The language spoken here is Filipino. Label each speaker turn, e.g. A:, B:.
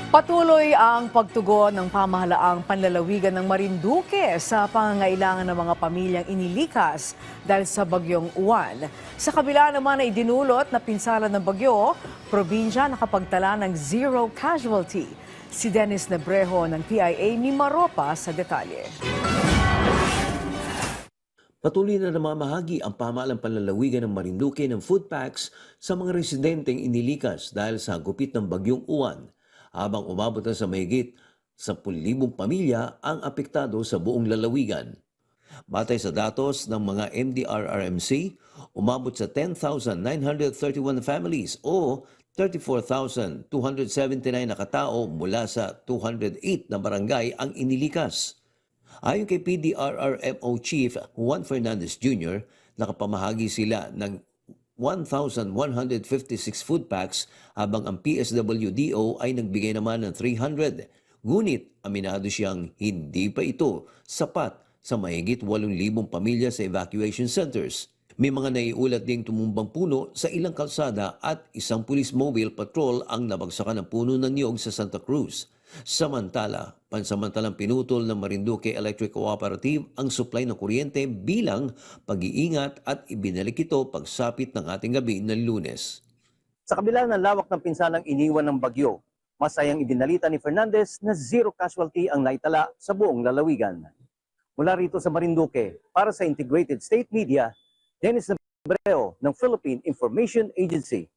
A: Patuloy ang pagtugon ng pamahalaang panlalawigan ng Marinduque sa pangangailangan ng mga pamilyang inilikas dahil sa bagyong Uwan. Sa kabila naman ay dinulot na pinsala ng bagyo, probinsya nakapagtala ng zero casualty. Si Dennis Nebrejo ng PIA ni Maropa sa detalye.
B: Patuloy na namamahagi ang pamahalang panlalawigan ng Marinduque ng food packs sa mga residenteng inilikas dahil sa gupit ng bagyong Uwan, habang umabot na sa mahigit 10,000 pamilya ang apektado sa buong lalawigan. Batay sa datos ng mga MDRRMC, umabot sa 10,931 families o 34,279 na katao mula sa 208 na barangay ang inilikas. Ayon kay PDRRMO Chief Juan Fernandez Jr., nakapamahagi sila ng 1,156 food packs habang ang PSWDO ay nagbigay naman ng 300. Ngunit aminado siyang hindi pa ito sapat sa mahigit 8,000 pamilya sa evacuation centers. May mga naiulat ding tumumbang puno sa ilang kalsada at isang police mobile patrol ang nabagsakan ng puno ng niyog sa Santa Cruz. Samantala, pansamantalang pinutol ng Marinduque Electric Cooperative ang supply ng kuryente bilang pag-iingat at ibinalik ito pagsapit ng ating gabi ng Lunes.
C: Sa kabila ng lawak ng pinsalang iniwan ng bagyo, masayang ibinalita ni Fernandez na zero casualty ang naitala sa buong lalawigan. Mula rito sa Marinduque, para sa Integrated State Media, Dennis Nebrejo ng Philippine Information Agency.